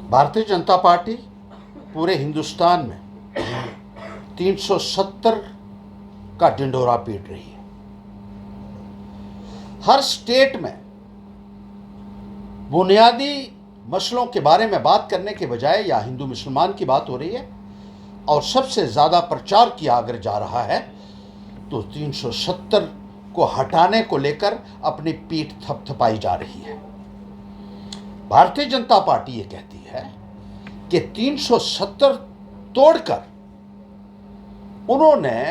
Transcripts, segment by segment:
Bharatiya Janata party पूरे हिंदुस्तान में 370 का ढिंढोरा पीट रही है। हर स्टेट में बुनियादी मसलों के बारे में बात करने के बजाय या हिंदू मुसलमान की बात हो रही है और सबसे ज़्यादा प्रचार किया अगर जा रहा है तो 370 को हटाने को लेकर अपनी पीठ थपथपाई जा रही है। भारतीय जनता पार्टी ये कहती है कि 370 तोड़कर उन्होंने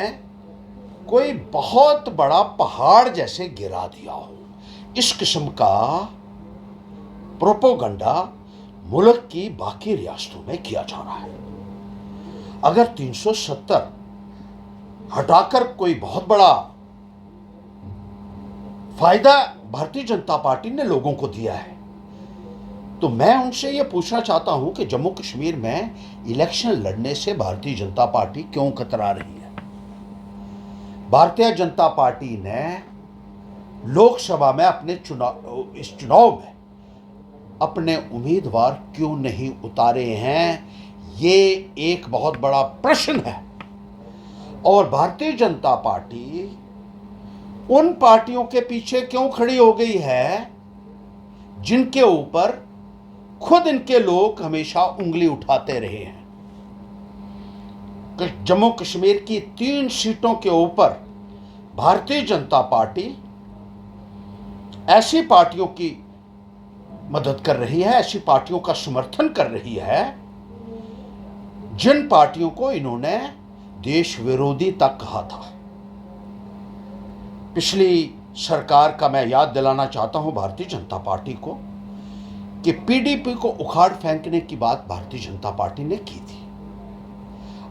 कोई बहुत बड़ा पहाड़ जैसे गिरा दिया हो। इस किस्म का प्रोपोगंडा मुल्क की बाकी रियासतों में किया जा रहा है। अगर 370 हटाकर कोई बहुत बड़ा फायदा भारतीय जनता पार्टी ने लोगों को दिया है तो मैं उनसे यह पूछना चाहता हूं कि जम्मू कश्मीर में इलेक्शन लड़ने से भारतीय जनता पार्टी क्यों कतरा रही है। भारतीय जनता पार्टी ने लोकसभा में इस चुनाव में अपने उम्मीदवार क्यों नहीं उतारे हैं, ये एक बहुत बड़ा प्रश्न है। और भारतीय जनता पार्टी उन पार्टियों के पीछे क्यों खड़ी हो गई है जिनके ऊपर खुद इनके लोग हमेशा उंगली उठाते रहे हैं। जम्मू कश्मीर की 3 सीटों के ऊपर भारतीय जनता पार्टी ऐसी पार्टियों की मदद कर रही है, ऐसी पार्टियों का समर्थन कर रही है जिन पार्टियों को इन्होंने देश विरोधी तक कहा था। पिछली सरकार का मैं याद दिलाना चाहता हूं भारतीय जनता पार्टी को कि पीडीपी को उखाड़ फेंकने की बात भारतीय जनता पार्टी ने की थी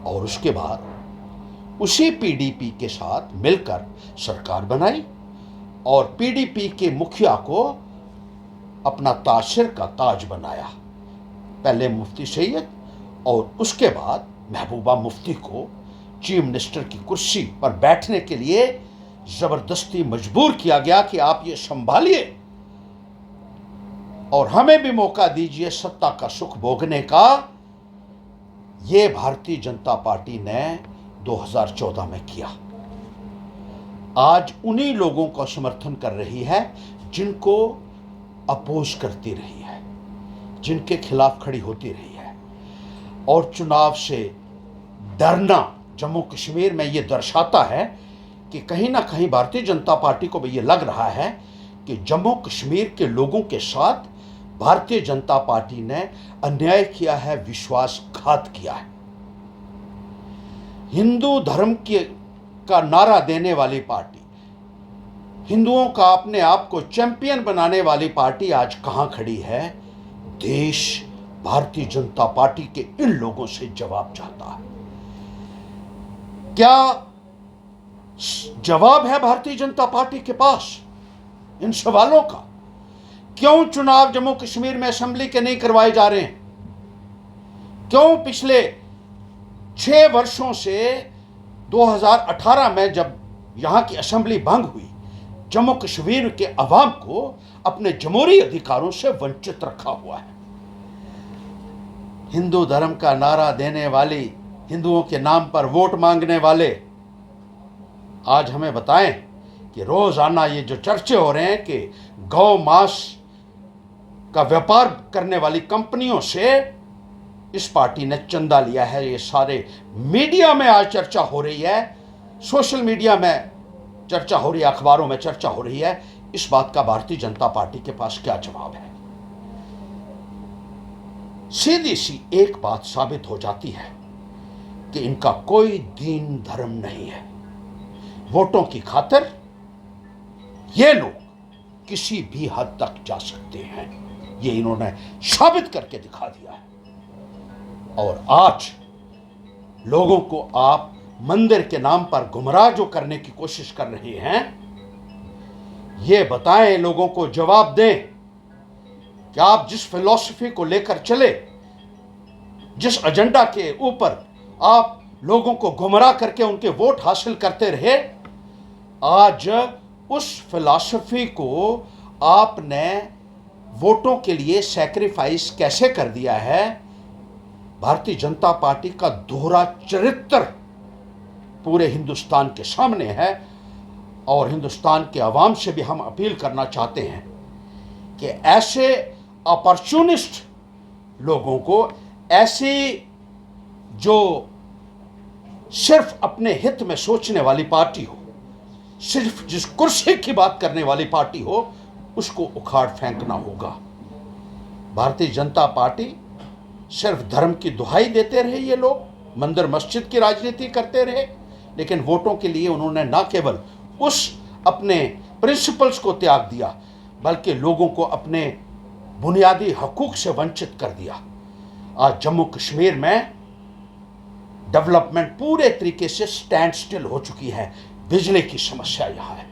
और उसके बाद उसी पीडीपी के साथ मिलकर सरकार बनाई और पीडीपी के मुखिया को अपना तासिर का ताज बनाया। पहले मुफ्ती सैयद और उसके बाद महबूबा मुफ्ती को चीफ मिनिस्टर की कुर्सी पर बैठने के लिए जबरदस्ती मजबूर किया गया कि आप ये संभालिए और हमें भी मौका दीजिए सत्ता का सुख भोगने का। ये भारतीय जनता पार्टी ने 2014 में किया। आज उन्हीं लोगों का समर्थन कर रही है जिनको अपोज करती रही है, जिनके खिलाफ खड़ी होती रही है। और चुनाव से डरना जम्मू कश्मीर में ये दर्शाता है कि कहीं ना कहीं भारतीय जनता पार्टी को भी ये लग रहा है कि जम्मू कश्मीर के लोगों के साथ भारतीय जनता पार्टी ने अन्याय किया है, विश्वासघात किया है। हिंदू धर्म का नारा देने वाली पार्टी, हिंदुओं का अपने आप को चैंपियन बनाने वाली पार्टी आज कहां खड़ी है। देश भारतीय जनता पार्टी के इन लोगों से जवाब चाहता है। क्या जवाब है भारतीय जनता पार्टी के पास इन सवालों का? क्यों चुनाव जम्मू कश्मीर में असेंबली के नहीं करवाए जा रहे हैं? क्यों पिछले 6 वर्षों से 2018 में जब यहां की असेंबली भंग हुई, जम्मू कश्मीर के अवाम को अपने जमहूरी अधिकारों से वंचित रखा हुआ है। हिंदू धर्म का नारा देने वाली, हिंदुओं के नाम पर वोट मांगने वाले आज हमें बताएं कि रोजाना ये जो चर्चे हो रहे हैं कि गौ मांस का व्यापार करने वाली कंपनियों से इस पार्टी ने चंदा लिया है, ये सारे मीडिया में आज चर्चा हो रही है, सोशल मीडिया में चर्चा हो रही है, अखबारों में चर्चा हो रही है। इस बात का भारतीय जनता पार्टी के पास क्या जवाब है? सीधी सी एक बात साबित हो जाती है कि इनका कोई दीन धर्म नहीं है। वोटों की खातिर ये लोग किसी भी हद तक जा सकते हैं, ये इन्होंने साबित करके दिखा दिया है। और आज लोगों को आप मंदिर के नाम पर गुमराह जो करने की कोशिश कर रहे हैं, ये बताएं, लोगों को जवाब दें कि आप जिस फिलॉसफी को लेकर चले, जिस एजेंडा के ऊपर आप लोगों को गुमराह करके उनके वोट हासिल करते रहे, आज उस फिलॉसफी को आपने वोटों के लिए सैक्रिफाइस कैसे कर दिया है। भारतीय जनता पार्टी का दोहरा चरित्र पूरे हिंदुस्तान के सामने है और हिंदुस्तान के अवाम से भी हम अपील करना चाहते हैं कि ऐसे अपॉर्चुनिस्ट लोगों को, ऐसी जो सिर्फ अपने हित में सोचने वाली पार्टी हो, सिर्फ जिस कुर्सी की बात करने वाली पार्टी हो, उसको उखाड़ फेंकना होगा। भारतीय जनता पार्टी सिर्फ धर्म की दुहाई देते रहे, ये लोग मंदिर मस्जिद की राजनीति करते रहे, लेकिन वोटों के लिए उन्होंने न केवल उस अपने प्रिंसिपल्स को त्याग दिया, बल्कि लोगों को अपने बुनियादी हकूक से वंचित कर दिया। आज जम्मू कश्मीर में डेवलपमेंट पूरे तरीके से स्टैंड स्टिल हो चुकी है। बिजली की समस्या यहाँ है,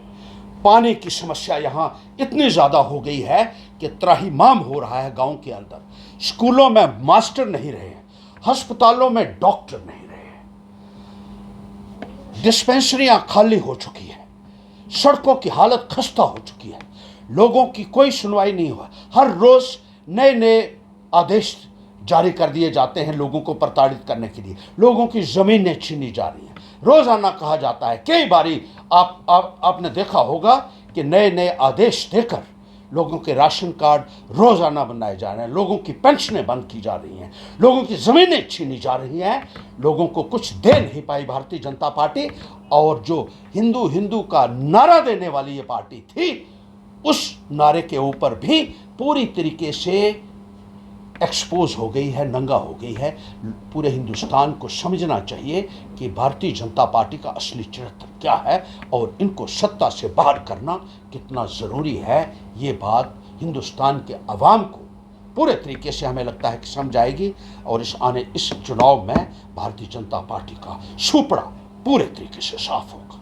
पानी की समस्या यहाँ इतनी ज़्यादा हो गई है कि त्राहिमाम हो रहा है गांव के अंदर। स्कूलों में मास्टर नहीं रहे, अस्पतालों में डॉक्टर नहीं रहे, डिस्पेंसरियां खाली हो चुकी है, सड़कों की हालत खस्ता हो चुकी है, लोगों की कोई सुनवाई नहीं हुआ। हर रोज नए नए आदेश जारी कर दिए जाते हैं लोगों को प्रताड़ित करने के लिए। लोगों की ज़मीनें छीनी जा रही हैं। रोज़ाना कहा जाता है, कई बारी आपने देखा होगा कि नए नए आदेश देकर लोगों के राशन कार्ड रोज़ाना बनाए जा रहे हैं, लोगों की पेंशनें बंद की जा रही हैं, लोगों की ज़मीनें छीनी जा रही हैं। लोगों को कुछ दे नहीं पाई भारतीय जनता पार्टी, और जो हिंदू हिंदू का नारा देने वाली ये पार्टी थी, उस नारे के ऊपर भी पूरी तरीके से एक्सपोज हो गई है, नंगा हो गई है। पूरे हिंदुस्तान को समझना चाहिए कि भारतीय जनता पार्टी का असली चरित्र क्या है और इनको सत्ता से बाहर करना कितना ज़रूरी है। ये बात हिंदुस्तान के अवाम को पूरे तरीके से हमें लगता है कि समझ आएगी, और इस चुनाव में भारतीय जनता पार्टी का सुपड़ा पूरे तरीके से साफ होगा।